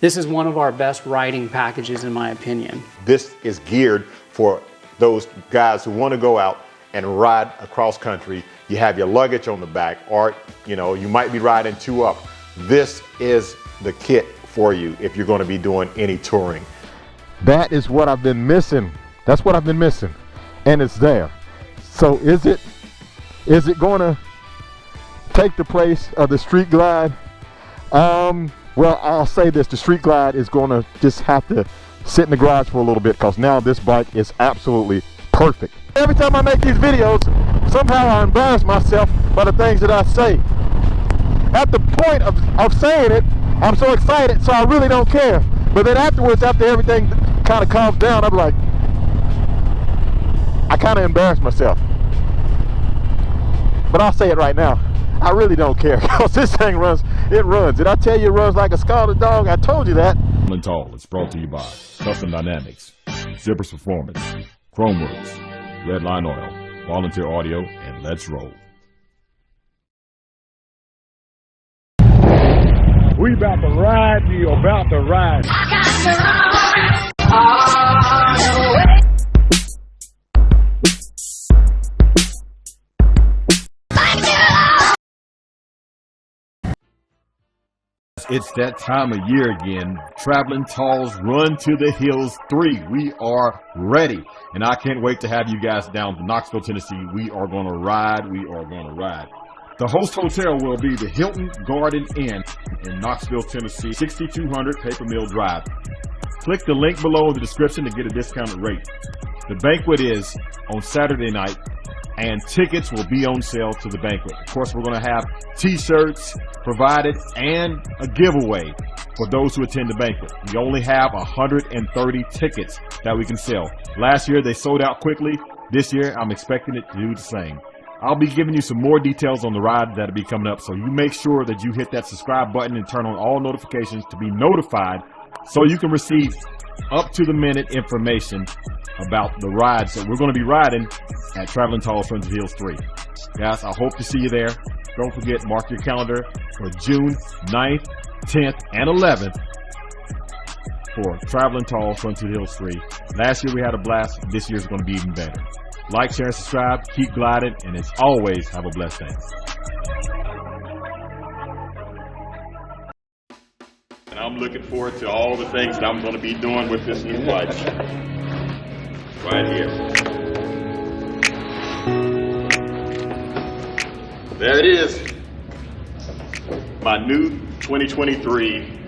This is one of our best riding packages in my opinion. This is geared for those guys who want to go out and ride across country. You have your luggage on the back, or you might be riding 2 up. This is the kit for you if you're going to be doing any touring. That is what I've been missing. That's what I've been missing, and it's there. So is it going to take the place of the Street Glide? Well, I'll say this, the Street Glide is going to just have to sit in the garage for a little bit, because now this bike is absolutely perfect. Every time I make these videos, somehow I embarrass myself by the things that I say. At the point of saying it, I'm so excited, so I really don't care. But then afterwards, after everything kind of calms down, I'm like, I kind of embarrass myself. But I'll say it right now. I really don't care, because this thing runs. Did I tell you it runs like a scalded dog? I told you that. Tall. It's brought to you by Custom Dynamics, Zippers Performance, Chromeworks, Red Line Oil, Volunteer Audio, and Let's Roll. We about to ride, you about to ride. I got to ride. It's that time of year again. Traveling Tall's Run to the Hills 3. We are ready. And I can't wait to have you guys down to Knoxville, Tennessee. We are going to ride. We are going to ride. The host hotel will be the Hilton Garden Inn in Knoxville, Tennessee, 6200 Paper Mill Drive. Click the link below in the description to get a discounted rate. The banquet is on Saturday night, and tickets will be on sale to the banquet. Of course, we're going to have t-shirts provided and a giveaway for those who attend the banquet. We only have 130 tickets that we can sell. Last year, they sold out quickly. This year, I'm expecting it to do the same. I'll be giving you some more details on the ride that'll be coming up, so you make sure that you hit that subscribe button and turn on all notifications to be notified, so you can receive up-to-the-minute information about the rides that we're going to be riding at Traveling Tall's Run to the Hills 3. Guys, I hope to see you there. Don't forget, mark your calendar for June 9th, 10th, and 11th for Traveling Tall's Run to the Hills 3. Last year we had a blast. This year's going to be even better. Like, share, and subscribe. Keep gliding, and as always, have a blessed day. And I'm looking forward to all the things that I'm going to be doing with this new bike. Right here. There it is. My new 2023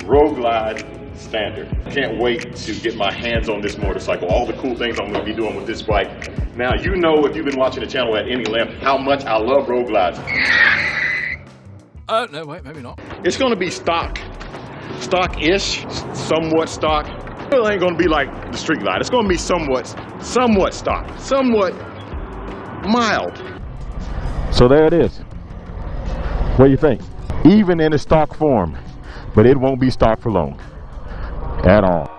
Road Glide Standard. Can't wait to get my hands on this motorcycle. All the cool things I'm going to be doing with this bike. Now, you know, if you've been watching the channel at any length, how much I love Road Glides. No, wait, maybe not. It's going to be stock-ish, somewhat stock. It ain't going to be like the Street Glide. It's going to be somewhat stock, somewhat mild. So there it is. What do you think? Even in its stock form, but it won't be stock for long at all.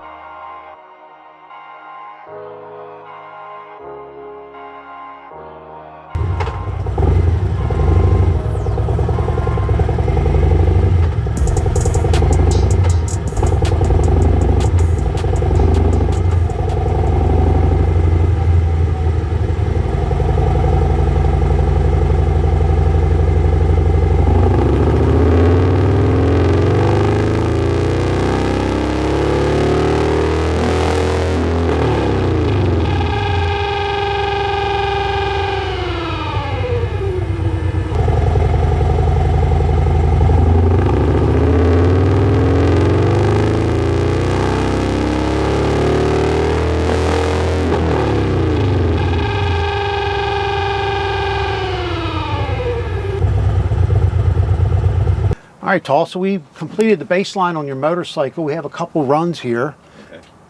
All right, Tall, so we've completed the baseline on your motorcycle. We have a couple runs here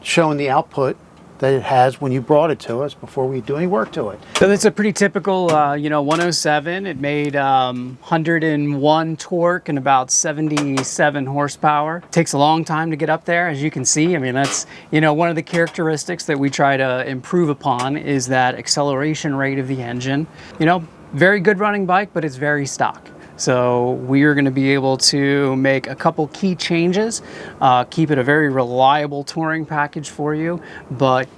showing the output that it has when you brought it to us before we do any work to it. So it's a pretty typical, 107. It made 101 torque and about 77 horsepower. Takes a long time to get up there, as you can see. I mean, that's, one of the characteristics that we try to improve upon is that acceleration rate of the engine. Very good running bike, but it's very stock. So we are going to be able to make a couple key changes, keep it a very reliable touring package for you, but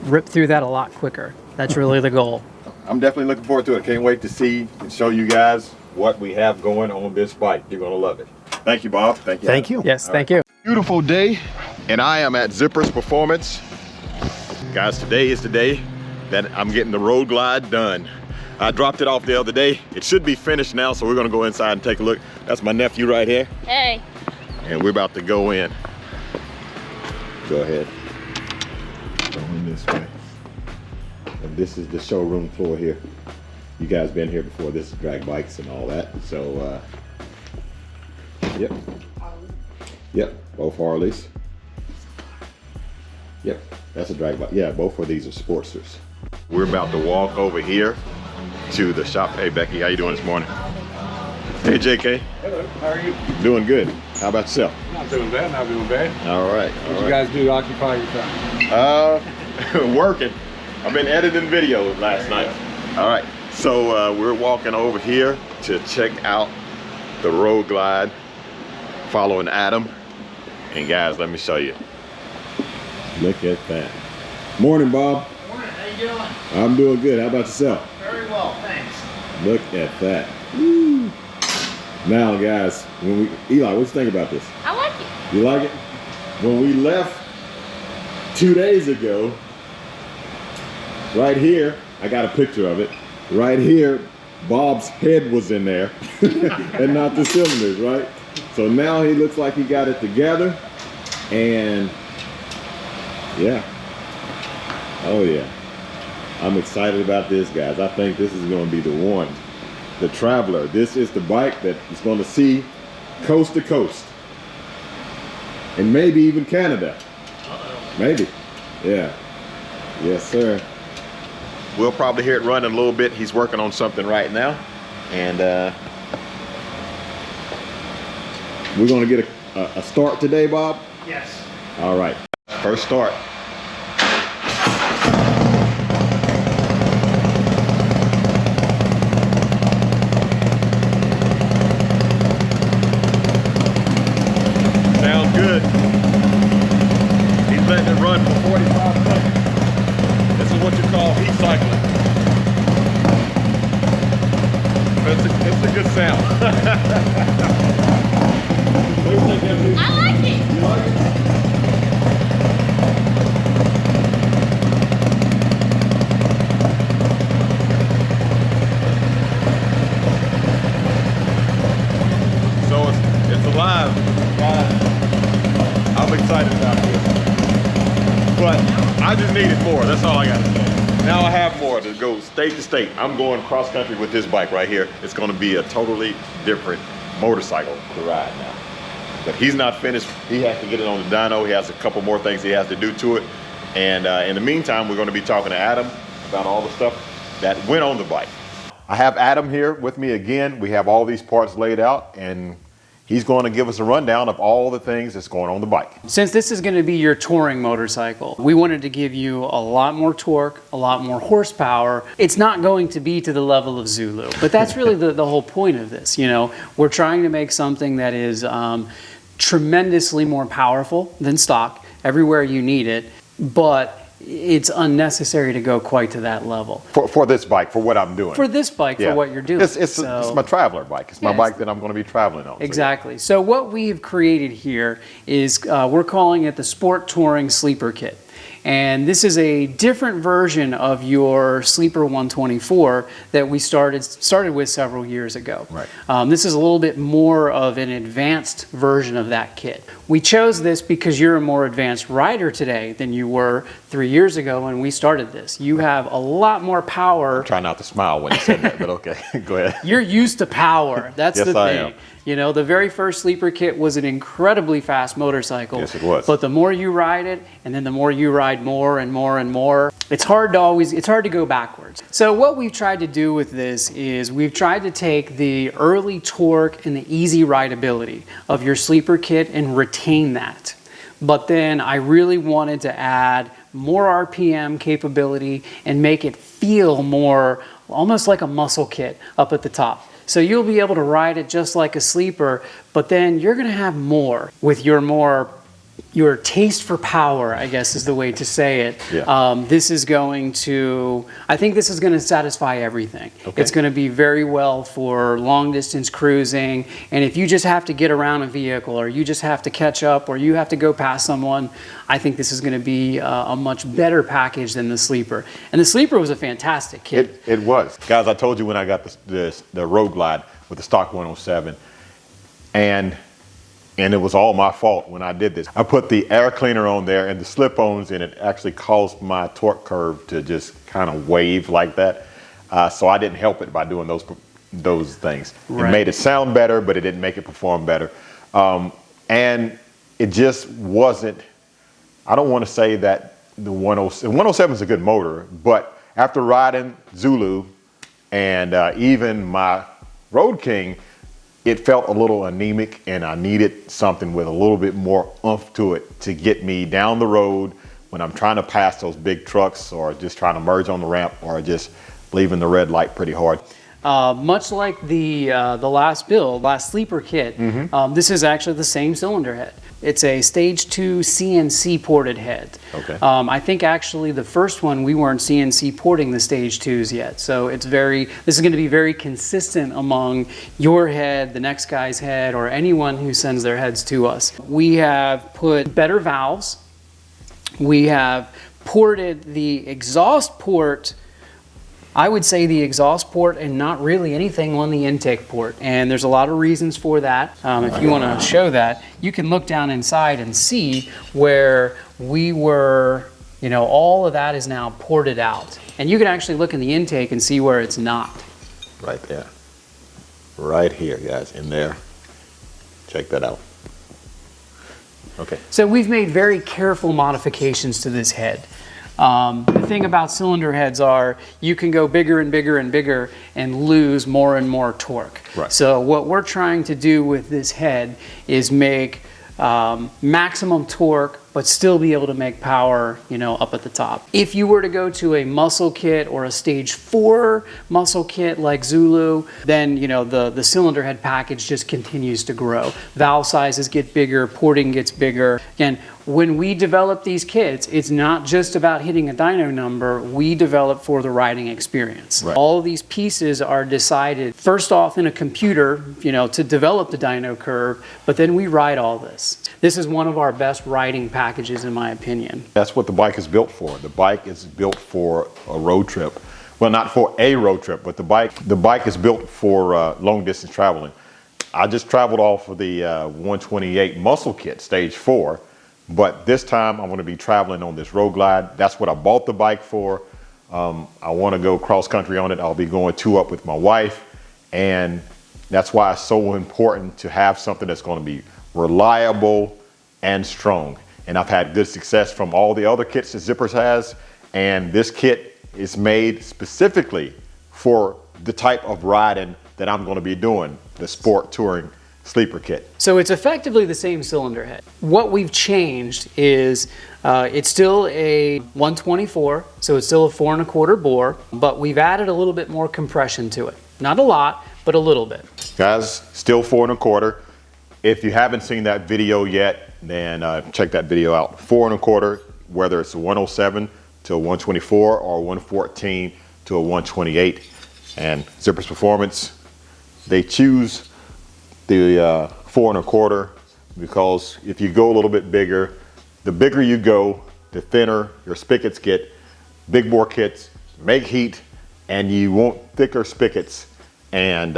rip through that a lot quicker. That's really the goal. I'm definitely looking forward to it. Can't wait to see and show you guys what we have going on this bike. You're gonna love it. Thank you, Bob. Thank you. Thank you. Yes, thank you. Beautiful day, and I am at Zippers Performance. Guys, today is the day that I'm getting the Road Glide done. I dropped it off the other day. It should be finished now, so we're gonna go inside and take a look. That's my nephew right here. Hey. And we're about to go in. Go ahead. Go in this way. And this is the showroom floor here. You guys been here before. This is drag bikes and all that. So, yep. Yep, both Harleys. Yep, that's a drag bike. Yeah, both of these are Sportsters. We're about to walk over here to the shop. Hey, Becky, how you doing this morning? Hey, JK. Hello, how are you? Doing good. How about yourself? Not doing bad, not doing bad. All right. What you guys do to occupy your time? Working. I've been editing videos last night. All right, so we're walking over here to check out the Road Glide, following Adam. And guys, let me show you. Look at that. Morning, Bob. Morning, how you doing? I'm doing good. How about yourself? Very well, thanks. Look at that. Woo. Now, guys, when Eli, what you think about this? I like it. You like it? When we left 2 days ago, right here, I got a picture of it. Right here, Bob's head was in there and not the cylinders, right? So now he looks like he got it together, and yeah. Oh yeah. I'm excited about this, guys. I think this is going to be the one. The Traveler. This is the bike that is going to see coast to coast. And maybe even Canada. Maybe. Yeah. Yes, sir. We'll probably hear it run in a little bit. He's working on something right now. And we're going to get a start today, Bob? Yes. All right. First start. Sounds good. He's letting it run for 45 seconds. This is what you call heat cycling. It's a good sound. I like it. You like it? So it's alive, guys. I'm excited about this. But I just needed more. That's all I got to say. Now I have more to go state to state. I'm going cross country with this bike right here. It's going to be a totally different motorcycle to ride now. But he's not finished. He has to get it on the dyno. He has a couple more things he has to do to it. And in the meantime, we're going to be talking to Adam about all the stuff that went on the bike. I have Adam here with me again. We have all these parts laid out, and he's going to give us a rundown of all the things that's going on the bike. Since this is going to be your touring motorcycle, we wanted to give you a lot more torque, a lot more horsepower. It's not going to be to the level of Zulu, but that's really the whole point of this. You know, we're trying to make something that is tremendously more powerful than stock everywhere you need it, but it's unnecessary to go quite to that level. For this bike, for what I'm doing. For this bike, Yeah. for what you're doing. It's my traveler bike. It's my Yeah, bike that I'm going to be traveling on. Exactly. So what we've created here is we're calling it the Sport Touring Sleeper Kit. And this is a different version of your Sleeper 124 that we started with several years ago. Right. This is a little bit more of an advanced version of that kit. We chose this because you're a more advanced rider today than you were 3 years ago when we started this. You have a lot more power. Try not to smile when you said that, but okay, go ahead. You're used to power. That's Yes, the I thing. am. You know, the very first Sleeper Kit was an incredibly fast motorcycle. Yes, it was. But the more you ride it, and then the more you ride more and more and more, it's hard to go backwards. So what we've tried to do with this is we've tried to take the early torque and the easy rideability of your Sleeper Kit and retain that. But then I really wanted to add more RPM capability and make it feel more almost like a muscle kit up at the top. So you'll be able to ride it just like a sleeper, but then you're going to have more with your taste for power, I guess is the way to say it. Yeah. This is going to, I think this is going to satisfy everything. Okay. It's going to be very well for long distance cruising. And if you just have to get around a vehicle, or you just have to catch up, or you have to go past someone, I think this is going to be a much better package than the Sleeper. And the Sleeper was a fantastic kit. It was. Guys, I told you when I got the Road Glide with the stock 107, and it was all my fault when I did this. I put the air cleaner on there and the slip-ons, and it actually caused my torque curve to just kind of wave like that. So I didn't help it by doing those things. Right. It made it sound better, but it didn't make it perform better. And it just wasn't, I don't want to say that the 107 is a good motor, but after riding Zulu and even my Road King, it felt a little anemic, and I needed something with a little bit more oomph to it to get me down the road when I'm trying to pass those big trucks, or just trying to merge on the ramp, or just leaving the red light pretty hard. Much like the last Sleeper kit, this is actually the same cylinder head. It's a stage 2 CNC ported head. Okay. I think actually the first one we weren't CNC porting the stage 2s yet. So this is going to be very consistent among your head, the next guy's head, or anyone who sends their heads to us. We have put better valves. We have ported the exhaust port, I would say the exhaust port, and not really anything on the intake port. And there's a lot of reasons for that. If you want to show that, you can look down inside and see where we were, all of that is now ported out. And you can actually look in the intake and see where it's not. Right there. Right here, guys, in there. Check that out. Okay. So we've made very careful modifications to this head. The thing about cylinder heads are you can go bigger and bigger and bigger and lose more and more torque. Right. So what we're trying to do with this head is make maximum torque, but still be able to make power, up at the top. If you were to go to a muscle kit or a stage 4 muscle kit like Zulu, then the cylinder head package just continues to grow. Valve sizes get bigger, porting gets bigger. Again, when we develop these kits, it's not just about hitting a dyno number. We develop for the riding experience. Right. All of these pieces are decided first off in a computer, to develop the dyno curve, but then we ride all this. This is one of our best riding packages, in my opinion. That's what the bike is built for. The bike is built for a road trip. Well, not for a road trip, but the bike is built for long distance traveling. I just traveled off of the 128 muscle kit, stage 4. But this time I'm going to be traveling on this Road Glide. That's what I bought the bike for. I want to go cross country on it. I'll be going 2 up with my wife. And that's why it's so important to have something that's going to be reliable and strong. And I've had good success from all the other kits that Zippers has. And this kit is made specifically for the type of riding that I'm going to be doing, the sport touring Sleeper kit. So it's effectively the same cylinder head. What we've changed is it's still a 124, so it's still a 4 1/4 bore, but we've added a little bit more compression to it. Not a lot, but a little bit. Guys, still 4 1/4. If you haven't seen that video yet, then check that video out. 4 1/4, whether it's a 107 to a 124 or a 114 to a 128. And Zippers Performance, they choose the 4 1/4 because if you go a little bit bigger, the bigger you go, the thinner your spigots get. Big bore kits make heat, and you want thicker spigots. And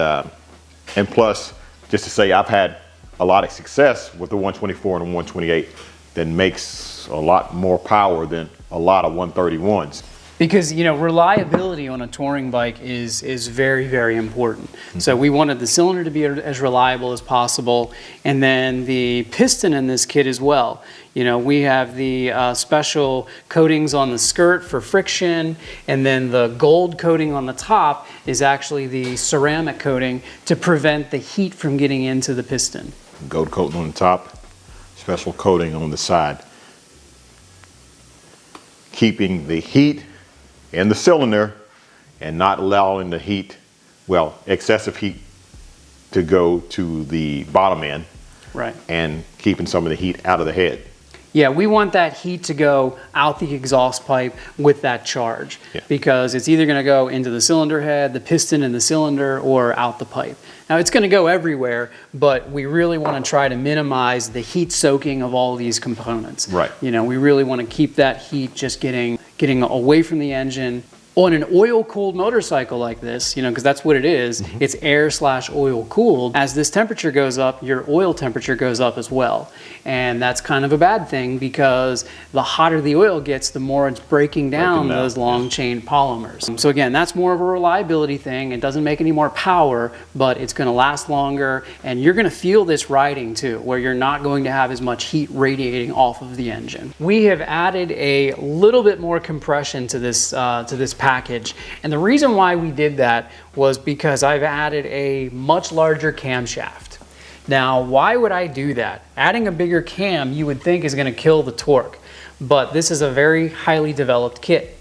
plus, just to say, I've had a lot of success with the 124 and the 128 that makes a lot more power than a lot of 131s. Because reliability on a touring bike is very, very important. So we wanted the cylinder to be as reliable as possible, and then the piston in this kit as well. We have the special coatings on the skirt for friction, and then the gold coating on the top is actually the ceramic coating to prevent the heat from getting into the piston. Gold coating on the top, special coating on the side, keeping the heat in the cylinder and not allowing the heat, excessive heat to go to the bottom end, Right. and keeping some of the heat out of the head. Yeah, we want that heat to go out the exhaust pipe with that charge, because it's either going to go into the cylinder head, the piston in the cylinder, or out the pipe. Now it's going to go everywhere, but we really want to try to minimize the heat soaking of all these components. Right. You know, we really want to keep that heat just getting away from the engine. On an oil-cooled motorcycle like this, you know, because that's what it is, it's air/oil cooled. As this temperature goes up, your oil temperature goes up as well. And that's kind of a bad thing, because the hotter the oil gets, the more it's breaking down those long-chain polymers. So again, that's more of a reliability thing. It doesn't make any more power, but it's going to last longer, and you're going to feel this riding too, where you're not going to have as much heat radiating off of the engine. We have added a little bit more compression to this package, and the reason why we did that was because I've added a much larger camshaft. Now, why would I do that? Adding a bigger cam, you would think, is going to kill the torque, but this is a very highly developed kit.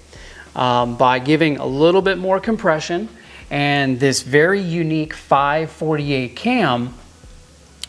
By giving a little bit more compression and this very unique 548 cam,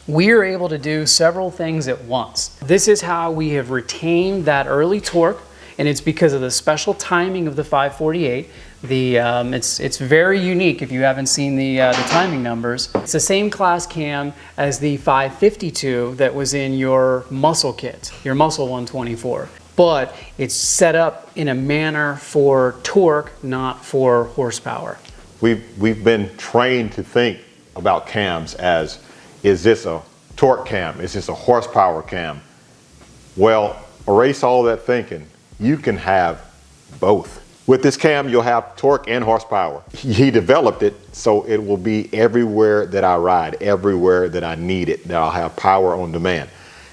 we are able to do several things at once. This is how we have retained that early torque, and it's because of the special timing of the 548. It's very unique if you haven't seen the timing numbers. It's the same class cam as the 552 that was in your muscle kit, your muscle 124. But it's set up in a manner for torque, not for horsepower. We've been trained to think about cams as, is this a torque cam? Is this a horsepower cam? Well, erase all that thinking. You can have both. With this cam, you'll have torque and horsepower. He developed it so it will be everywhere that I ride, everywhere that I need it, that I'll have power on demand.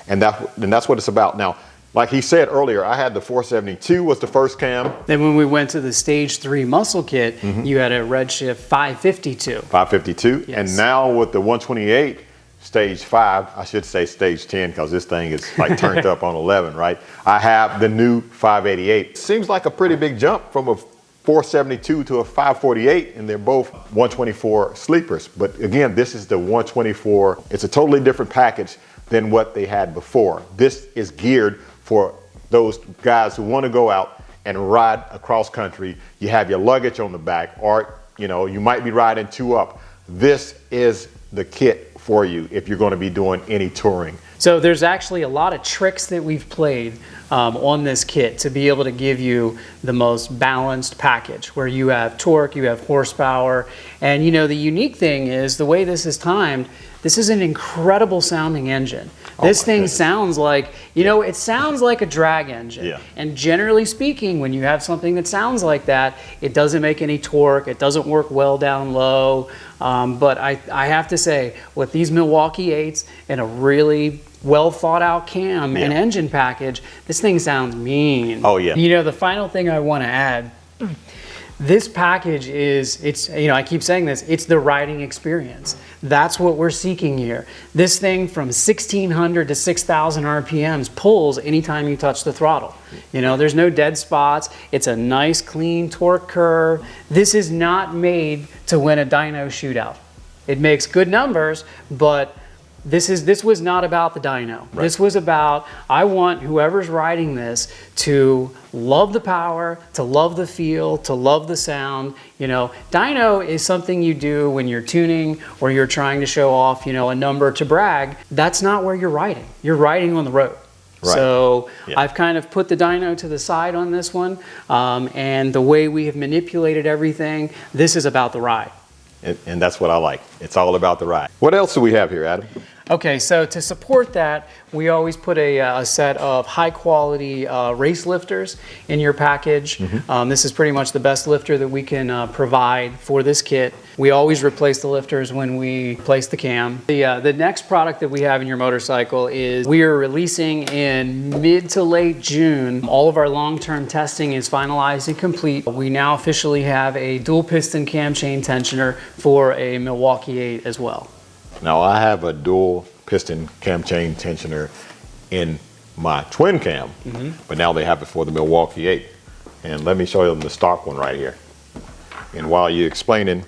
And that's what it's about. Now, like he said earlier, I had the 472 was the first cam. Then when we went to the Stage 3 muscle kit, you had a Redshift 552. 552. Yes. And now with the 128, Stage 5, I should say Stage 10, because this thing is like turned up on 11, right? I have the new 588. Seems like a pretty big jump from a 472 to a 548, and they're both 124 sleepers. But again, this is the 124. It's a totally different package than what they had before. This is geared for those guys who want to go out and ride across country. You have your luggage on the back, or you know, you might be riding 2 up. This is the kit for you if you're going to be doing any touring. So there's actually a lot of tricks that we've played on this kit to be able to give you the most balanced package, where you have torque, you have horsepower, and you know, the unique thing is the way this is timed. This is an incredible sounding engine. This thing sounds like, you know, it sounds like a drag engine. Yeah. And generally speaking, when you have something that sounds like that, it doesn't make any torque, it doesn't work well down low. But I have to say, with these Milwaukee 8s and a really well thought out cam and engine package, this thing sounds mean. Oh yeah. You know, the final thing I want to add, this package it's, you know, I keep saying this, it's the riding experience. That's what we're seeking here. This thing from 1600 to 6000 RPMs pulls anytime you touch the throttle. You know, there's no dead spots. It's a nice clean torque curve. This is not made to win a dyno shootout. It makes good numbers, but this was not about the dyno. Right. This was about, I want whoever's riding this to love the power, to love the feel, to love the sound. You know, dyno is something you do when you're tuning or you're trying to show off, you know, a number to brag. That's not where you're riding. You're riding on the road. Right. So I've kind of put the dyno to the side on this one, and the way we have manipulated everything, this is about the ride. And that's what I like. It's all about the ride. What else do we have here, Adam? Okay, so to support that, we always put a set of high quality race lifters in your package. This is pretty much the best lifter that we can provide for this kit. We always replace the lifters when we place the cam. The next product that we have in your motorcycle is we are releasing in mid to late June. All of our long-term testing is finalized and complete. We now officially have a dual piston cam chain tensioner for a Milwaukee 8 as well. Now I have a dual piston cam chain tensioner in my twin cam, but now they have it for the Milwaukee 8. And let me show you the stock one right here. And while you're explaining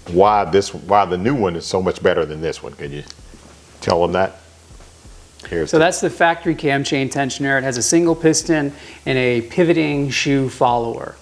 why the new one is so much better than this one. Can you tell them that? So that's the factory cam chain tensioner. It has a single piston and a pivoting shoe follower.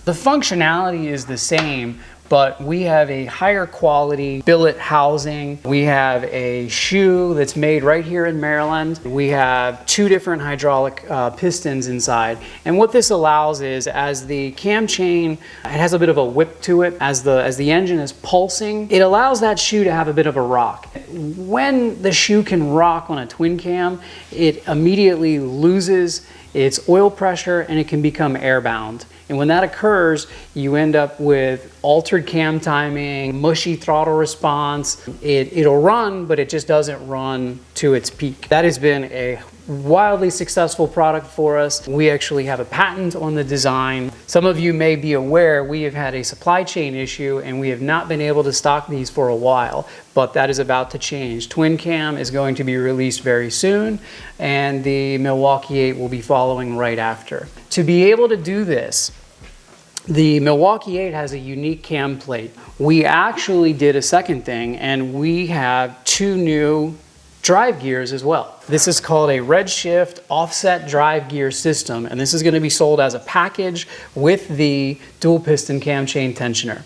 The functionality is the same, but we have a higher quality billet housing. We have a shoe that's made right here in Maryland. We have 2 different hydraulic pistons inside. And what this allows is, as the cam chain, it has a bit of a whip to it. As the engine is pulsing, it allows that shoe to have a bit of a rock. When the shoe can rock on a twin cam, it immediately loses its oil pressure and it can become airbound. And when that occurs, you end up with altered cam timing, mushy throttle response. It'll run, but it just doesn't run to its peak. That has been a wildly successful product for us. We actually have a patent on the design. Some of you may be aware we have had a supply chain issue and we have not been able to stock these for a while, but that is about to change. Twin cam is going to be released very soon, and the Milwaukee 8 will be following right after. To be able to do this, the Milwaukee 8 has a unique cam plate. We actually did a second thing, and we have 2 new drive gears as well. This is called a Redshift offset drive gear system, and this is going to be sold as a package with the dual piston cam chain tensioner.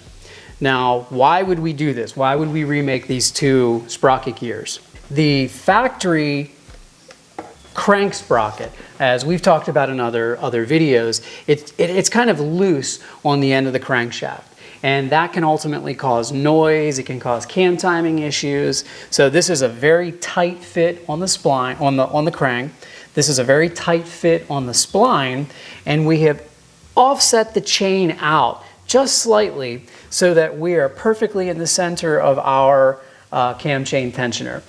Now, why would we do this? Why would we remake these 2 sprocket gears? The factory crank sprocket, as we've talked about in other videos, it's kind of loose on the end of the crankshaft. And that can ultimately cause noise, it can cause cam timing issues. So this is a very tight fit on the spline, on the crank. This is a very tight fit on the spline, and we have offset the chain out just slightly so that we are perfectly in the center of our cam chain tensioner.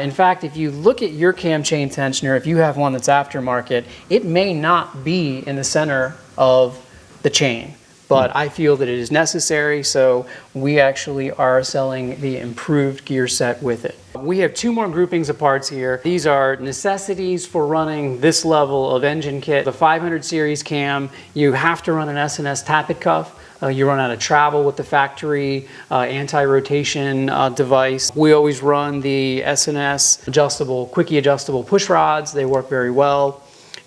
In fact, if you look at your cam chain tensioner, if you have one that's aftermarket, it may not be in the center of the chain, but I feel that it is necessary, so we actually are selling the improved gear set with it. We have 2 more groupings of parts here. These are necessities for running this level of engine kit. The 500 series cam, you have to run an S&S tappet cuff. You run out of travel with the factory anti-rotation device. We always run the S&S quickie adjustable push rods. They work very well.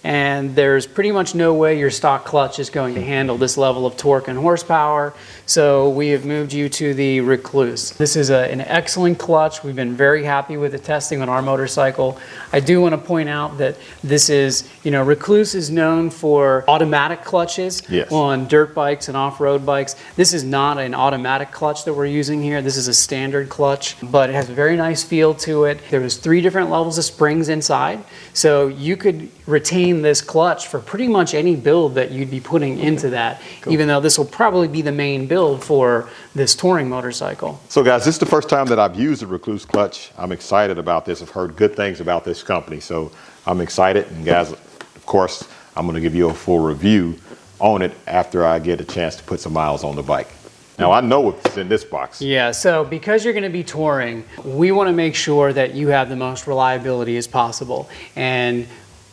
And there's pretty much no way your stock clutch is going to handle this level of torque and horsepower. So we have moved you to the Recluse. This is an excellent clutch. We've been very happy with the testing on our motorcycle. I do want to point out that this is, Recluse is known for automatic clutches on dirt bikes and off-road bikes. This is not an automatic clutch that we're using here. This is a standard clutch, but it has a very nice feel to it. There was 3 different levels of springs inside, so you could retain this clutch for pretty much any build that you'd be putting into that, even though this will probably be the main build for this touring motorcycle. So guys, this is the first time that I've used a Recluse clutch. I'm excited about this. I've heard good things about this company, so I'm excited. And guys, of course, I'm going to give you a full review on it after I get a chance to put some miles on the bike. Now, I know what's in this box. Yeah, so because you're going to be touring, we want to make sure that you have the most reliability as possible. And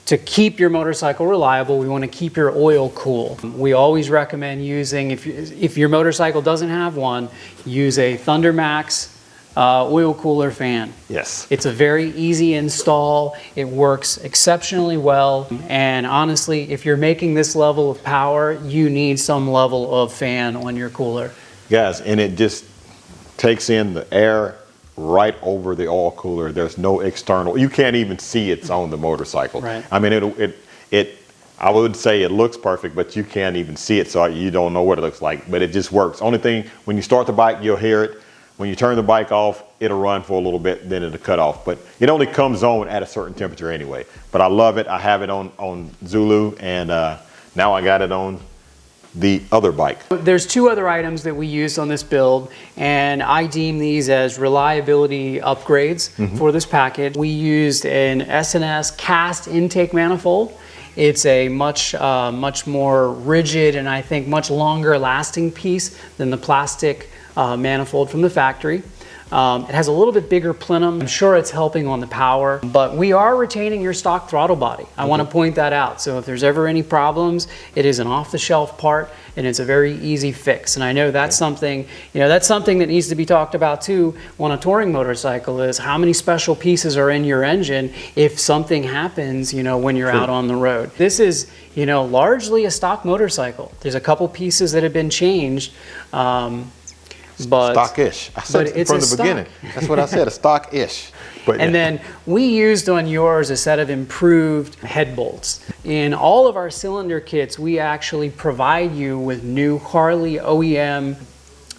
to keep your motorcycle reliable, we want to keep your oil cool. We always recommend using, if your motorcycle doesn't have one, use a Thundermax oil cooler fan. Yes. It's a very easy install. It works exceptionally well. And honestly, if you're making this level of power, you need some level of fan on your cooler. Guys, and it just takes in the air right over the oil cooler. There's no external, you can't even see it's on the motorcycle. Right. I mean, I would say it looks perfect, but you can't even see it, so you don't know what it looks like, but it just works. Only thing, when you start the bike, you'll hear it. When you turn the bike off, it'll run for a little bit, then it'll cut off. But it only comes on at a certain temperature anyway. But I love it. I have it on Zulu, and now I got it on the other bike. There's 2 other items that we used on this build, and I deem these as reliability upgrades for this package. We used an S&S cast intake manifold. It's a much more rigid and I think much longer lasting piece than the plastic manifold from the factory. It has a little bit bigger plenum. I'm sure it's helping on the power, but we are retaining your stock throttle body. I want to point that out. So if there's ever any problems, it is an off-the-shelf part, and it's a very easy fix. And I know that's something, that's something that needs to be talked about too on a touring motorcycle, is how many special pieces are in your engine if something happens, when you're out on the road. This is, largely a stock motorcycle. There's a couple pieces that have been changed. But stock-ish. I said it from the beginning. That's what I said, a stock-ish. And then we used on yours a set of improved head bolts. In all of our cylinder kits, we actually provide you with new Harley OEM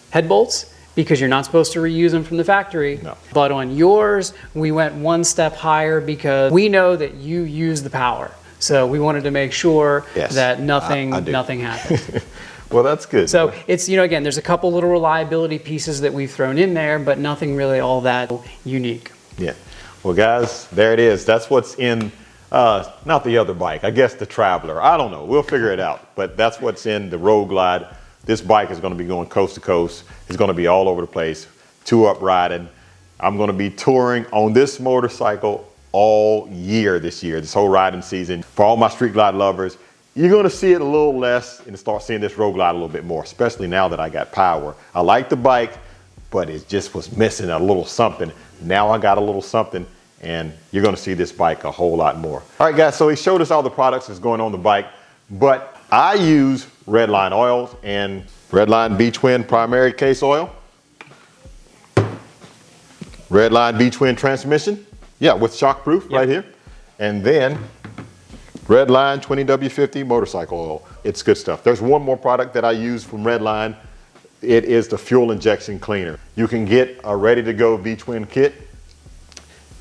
head bolts because you're not supposed to reuse them from the factory. No. But on yours, we went one step higher because we know that you use the power. So we wanted to make sure that nothing happened. Well, that's good. So it's, again, there's a couple little reliability pieces that we've thrown in there, but nothing really all that unique. Yeah. Well, guys, there it is. That's what's in, not the other bike, I guess the Traveler. I don't know. We'll figure it out. But that's what's in the Road Glide. This bike is going to be going coast to coast. It's going to be all over the place, two-up riding. I'm going to be touring on this motorcycle all year this year, this whole riding season. For all my Street Glide lovers, you're going to see it a little less and start seeing this Road Glide a little bit more, especially now that I got power. I like the bike, but it just was missing a little something. Now I got a little something, and you're going to see this bike a whole lot more. All right, guys, so he showed us all the products that's going on the bike, but I use Redline oils and Redline B-Twin primary case oil, Redline B-Twin transmission, with shockproof right here, and then Redline 20W50 motorcycle oil. It's good stuff. There's one more product that I use from Redline. It is the fuel injection cleaner. You can get a ready-to-go V-Twin kit,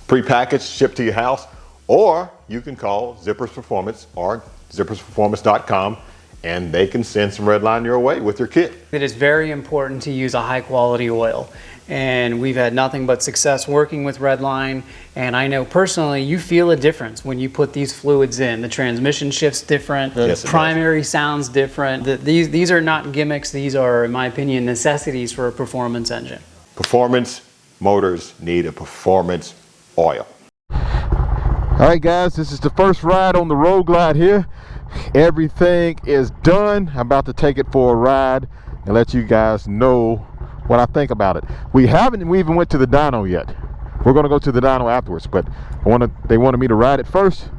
pre-packaged, shipped to your house, or you can call Zippers Performance or zippersperformance.com, and they can send some Redline your way with your kit. It is very important to use a high-quality oil. And we've had nothing but success working with Redline. And I know personally, you feel a difference when you put these fluids in. The transmission shifts different, the primary sounds different. These are not gimmicks. These are, in my opinion, necessities for a performance engine. Performance motors need a performance oil. All right, guys, this is the first ride on the Road Glide here. Everything is done. I'm about to take it for a ride and let you guys know what I think about it. We even went to the dyno yet. We're going to go to the dyno afterwards, but they wanted me to ride it first,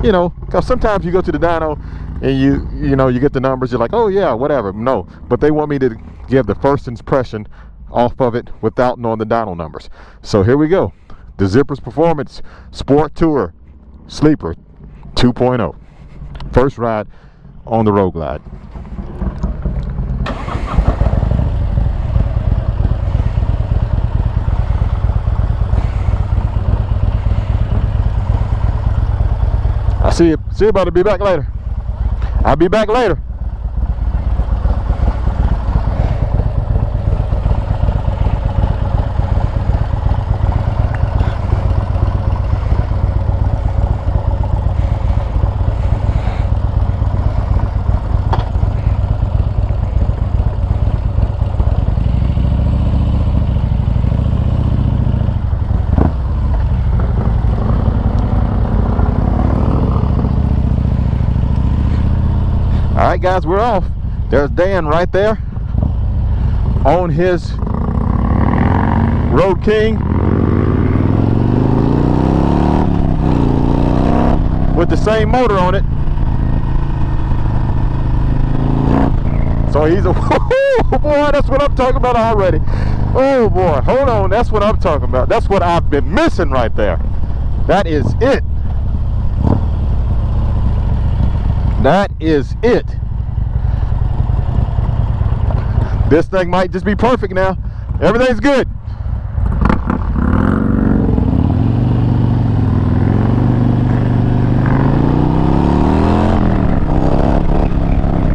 because sometimes you go to the dyno and you get the numbers, you're like, oh yeah, whatever. No, but they want me to give the first impression off of it without knowing the dyno numbers. So here we go. The Zippers Performance Sport Tour Sleeper 2.0. First ride on the Road Glide. I see you. See you, buddy. Be back later. I'll be back later. All right, guys, we're off. There's Dan right there on his Road King with the same motor on it. So he's a boy, that's what I'm talking about already. Oh boy, hold on, that's what I'm talking about. That's what I've been missing right there. That is it. That is it. This thing might just be perfect now. Everything's good.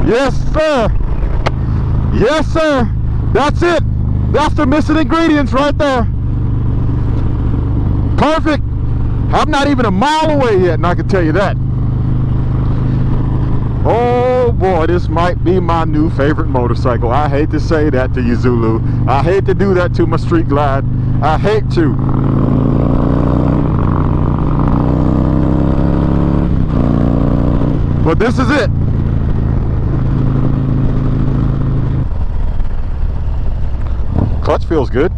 Yes, sir. Yes, sir. That's it. That's the missing ingredients right there. Perfect. I'm not even a mile away yet, and I can tell you that. Oh Oh boy, this might be my new favorite motorcycle. I hate to say that to you, Zulu. I hate to do that to my Street Glide. I hate to. But this is it. Clutch feels good.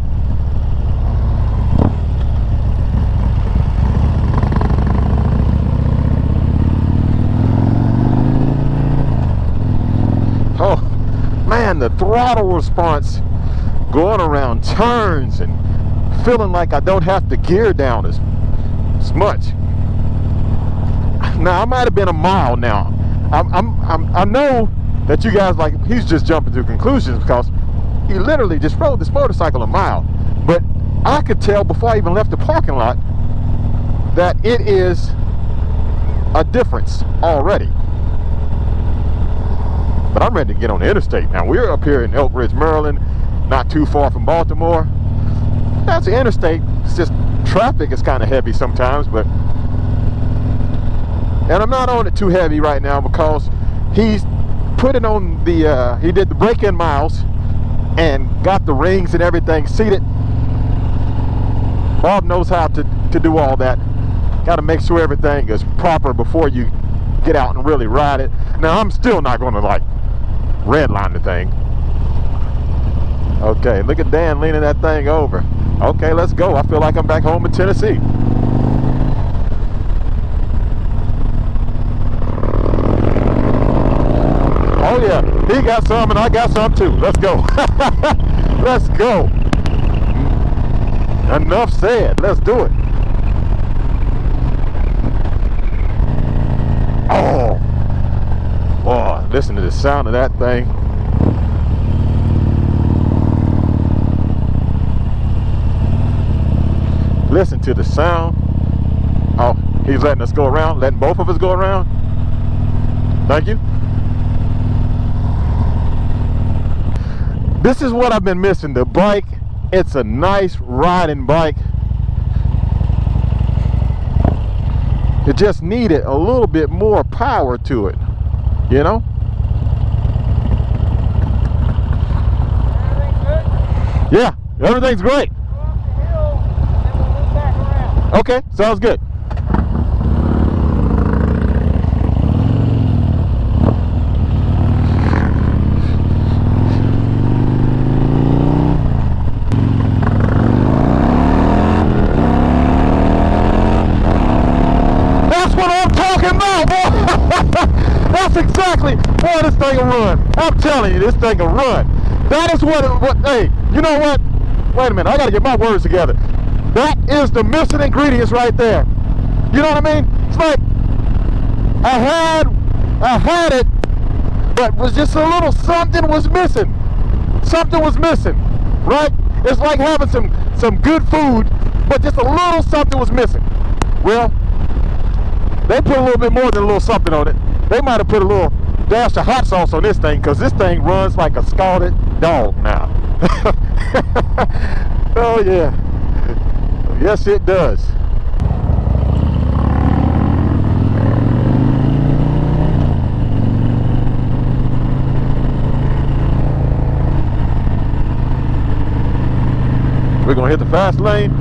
Oh man, the throttle response going around turns and feeling like I don't have to gear down as much. Now I might have been a mile now. I know that you guys like he's just jumping to conclusions because he literally just rode this motorcycle a mile. But I could tell before I even left the parking lot that it is a difference already. But I'm ready to get on the interstate. Now we're up here in Elk Ridge, Maryland, not too far from Baltimore. That's the interstate. It's just traffic is kind of heavy sometimes, but and I'm not on it too heavy right now because he's putting on the he did the break-in miles and got the rings and everything seated. Bob knows how to do all that. Got to make sure everything is proper before you get out and really ride it. Now I'm still not going to like redline the thing. Okay, look at Dan leaning that thing over. Okay, let's go. I feel like I'm back home in Tennessee. Oh yeah, he got some and I got some too. Let's go. Let's go. Enough said. Let's do it. Oh, boy, listen to the sound of that thing. Listen to the sound. Oh, he's letting us go around, letting both of us go around. Thank you. This is what I've been missing, the bike. It's a nice riding bike. It just needed a little bit more power to it, you know? Yeah, everything's great. Okay, sounds good. That's what I'm talking about, boy. That's exactly, boy, this thing will run. I'm telling you, this thing will run. That is what, hey, you know what? Wait a minute, I gotta get my words together. That is the missing ingredients right there. You know what I mean? It's like I had it, but was just a little something was missing. Something was missing, right? It's like having some good food, but just a little something was missing. Well, they put a little bit more than a little something on it. They might have put a little dash of hot sauce on this thing because this thing runs like a scalded dog now. Oh yeah. Yes, it does. We're gonna hit the fast lane.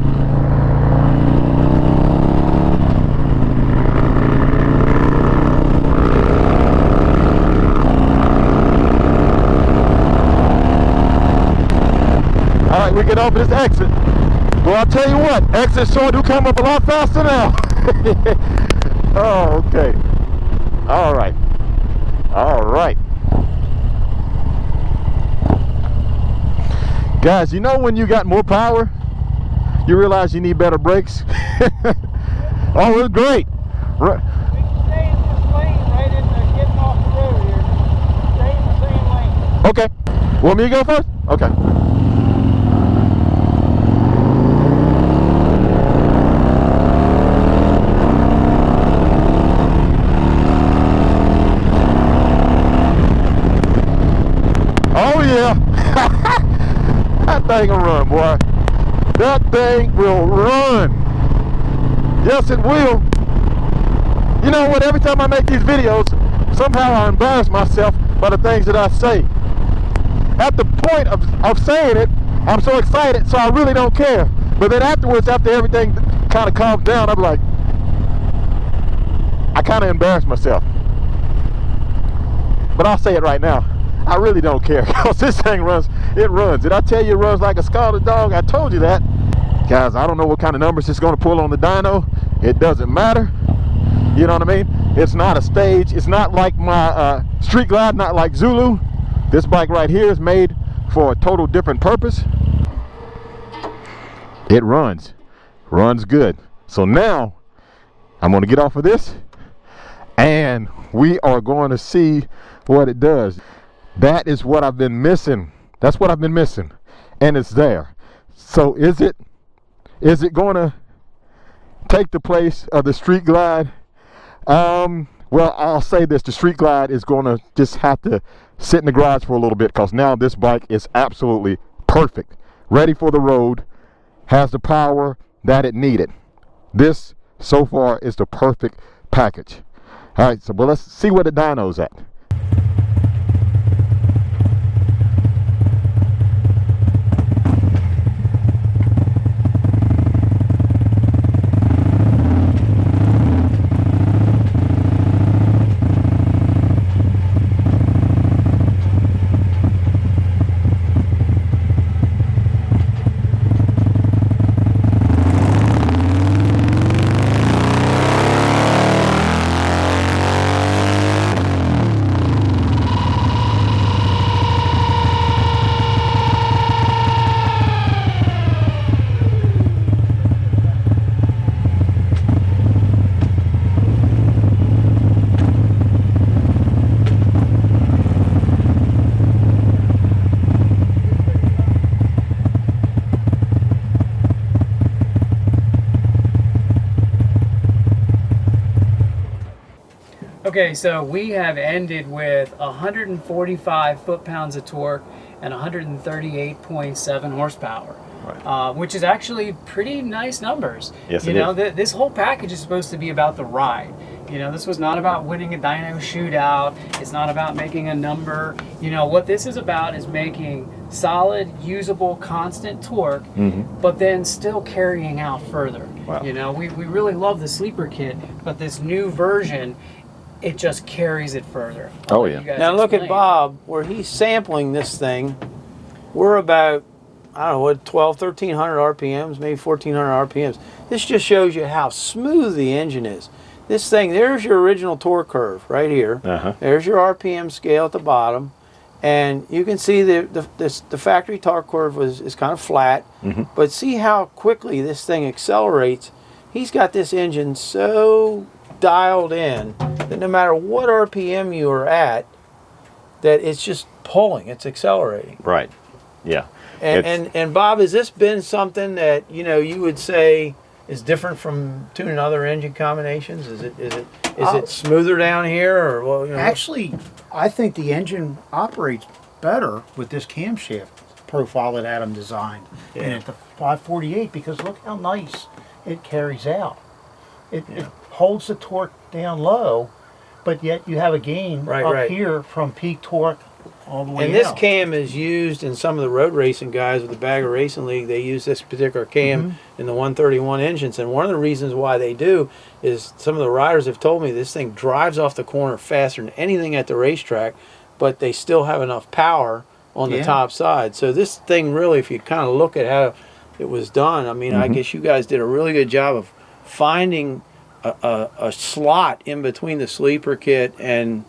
All right, we get over this exit. Well, I'll tell you what, exits sure do come up a lot faster now. Oh, okay. All right. All right. Guys, you know when you got more power, you realize you need better brakes? Oh, it's great. Right. We can stay in this lane right in the getting off the road here. Stay in the same lane. Okay. Want me to go first? Okay. Oh yeah. That thing will run, boy. That thing will run. Yes, it will. You know what? Every time I make these videos, somehow I embarrass myself by the things that I say. At the point of saying it, I'm so excited, so I really don't care. But then afterwards, after everything kind of calms down, I'm like, I kind of embarrass myself. But I'll say it right now. I really don't care, because this thing runs, it runs. Did I tell you it runs like a scarlet dog? I told you that. Guys, I don't know what kind of numbers it's going to pull on the dyno. It doesn't matter. You know what I mean? It's not a stage. It's not like my Street Glide, not like Zulu. This bike right here is made for a total different purpose. It runs good. So now I'm going to get off of this and we are going to see what it does. That is what I've been missing. That's what I've been missing, and it's there. So is it going to take the place of the Street Glide? Well, I'll say this: the Street Glide is going to just have to sit in the garage for a little bit, because now this bike is absolutely perfect, ready for the road, has the power that it needed. This so far is the perfect package. All right, so let's see where the dyno's at. Okay, so we have ended with 145 foot-pounds of torque and 138.7 horsepower, right. Which is actually pretty nice numbers. Yes, you know, this whole package is supposed to be about the ride. You know, this was not about winning a dyno shootout. It's not about making a number. You know, what this is about is making solid, usable, constant torque, but then still carrying out further. Wow. You know, we really love the sleeper kit, but this new version, it just carries it further. Oh yeah. Now look at Bob, where he's sampling this thing. We're about, I don't know, what, 1,1300 RPMs, maybe 1,400 RPMs. This just shows you how smooth the engine is. This thing, there's your original torque curve right here. There's your RPM scale at the bottom. And you can see the factory torque curve is kind of flat. But see how quickly this thing accelerates. He's got this engine so dialed in that no matter what RPM you are at, that it's just pulling, it's accelerating. Right. Yeah. And Bob, has this been something that, you know, you would say is different from tuning other engine combinations? Is it smoother down here, or well? You know? Actually, I think the engine operates better with this camshaft profile that Adam designed, and at the 548, because look how nice it carries out. It holds the torque down low, but yet you have a gain up here from peak torque all the way And this cam is used in some of the road racing guys with the Bagger Racing League. They use this particular cam in the 131 engines, and one of the reasons why they do is some of the riders have told me this thing drives off the corner faster than anything at the racetrack, but they still have enough power on the top side. So this thing really, if you kind of look at how it was done, I mean, I guess you guys did a really good job of finding a slot in between the sleeper kit and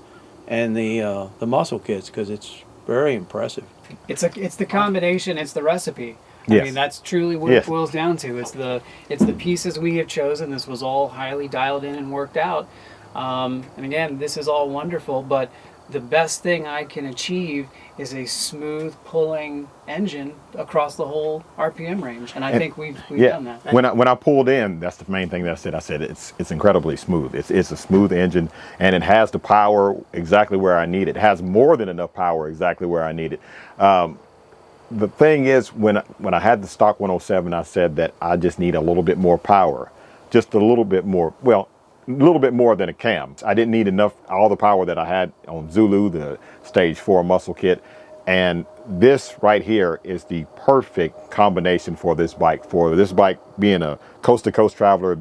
the muscle kits, because it's very impressive. It's the combination. It's the recipe. I mean, that's truly what it boils down to. It's the pieces we have chosen. This was all highly dialed in and worked out. And again, this is all wonderful, but the best thing I can achieve is a smooth pulling engine across the whole RPM range, and I think we've done that. When I pulled in, that's the main thing that I said. I said it's incredibly smooth. It's a smooth engine, and it has the power exactly where I need it. It has more than enough power exactly where I need it. The thing is, when I had the stock 107, I said that I just need a little bit more power, just a little bit more. Well, little bit more than a cam. I didn't need all the power that I had on Zulu, the Stage 4 muscle kit. And this right here is the perfect combination for this bike. For this bike being a coast-to-coast traveler,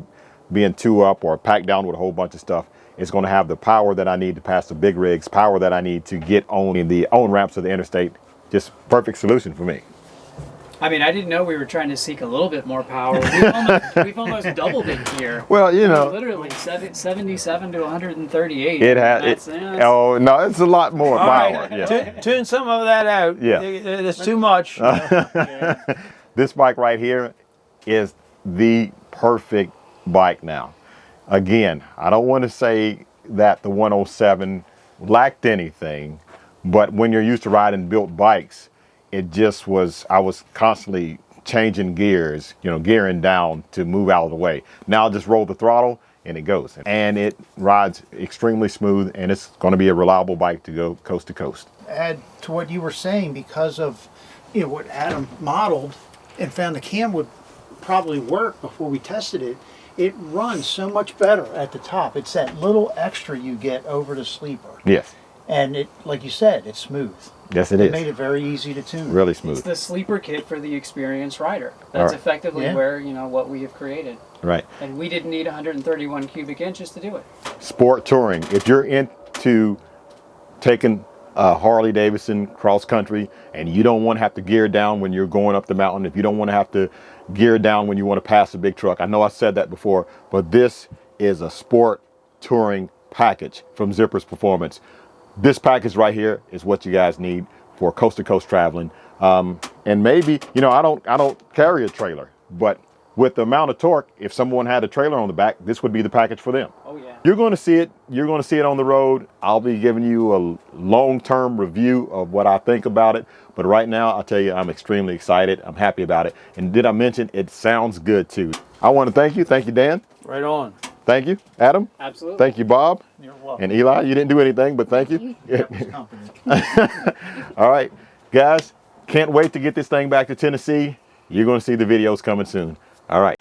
being two up or packed down with a whole bunch of stuff, it's going to have the power that I need to pass the big rigs, power that I need to get on in the on-ramps of the interstate. Just perfect solution for me. I mean, I didn't know we were trying to seek a little bit more power. We've almost doubled it here. Well, you know, literally 77 to 138. it has. Oh no, it's a lot more All power. right, Yeah. tune some of that out. Yeah. It's too much. This bike right here is the perfect bike now. Again, I don't want to say that the 107 lacked anything, but when you're used to riding built bikes, it just was, I was constantly changing gears, you know, gearing down to move out of the way. Now I just roll the throttle and it goes. And it rides extremely smooth, and it's going to be a reliable bike to go coast to coast. Add to what you were saying, because of, you know, what Adam modeled and found the cam would probably work before we tested it. It runs so much better at the top. It's that little extra you get over the sleeper. Yes. And it, like you said, it's smooth. Yes, it It is. made it very easy to tune. Really It's smooth. the sleeper kit for the experienced rider. That's right. effectively Yeah. where, you know, what we have created. Right. And we didn't need 131 cubic inches to do it. Sport touring. If you're into taking Harley-Davidson cross country and you don't want to have to gear down when you're going up the mountain, if you don't want to have to gear down when you want to pass a big truck, I know I said that before, but this is a sport touring package from Zippers Performance. This package right here is what you guys need for coast to coast traveling. And maybe, you know, I don't carry a trailer, but with the amount of torque, if someone had a trailer on the back, this would be the package for them. Oh yeah. You're going to see it. You're going to see it on the road. I'll be giving you a long-term review of what I think about it. But right now, I'll tell you, I'm extremely excited. I'm happy about it. And did I mention it sounds good too? I want to thank you. Thank you, Dan. Right on. Thank you, Adam. Absolutely. Thank you, Bob. You're welcome. And Eli, you didn't do anything, but thank you. Company. All right, guys, can't wait to get this thing back to Tennessee. You're going to see the videos coming soon. All right.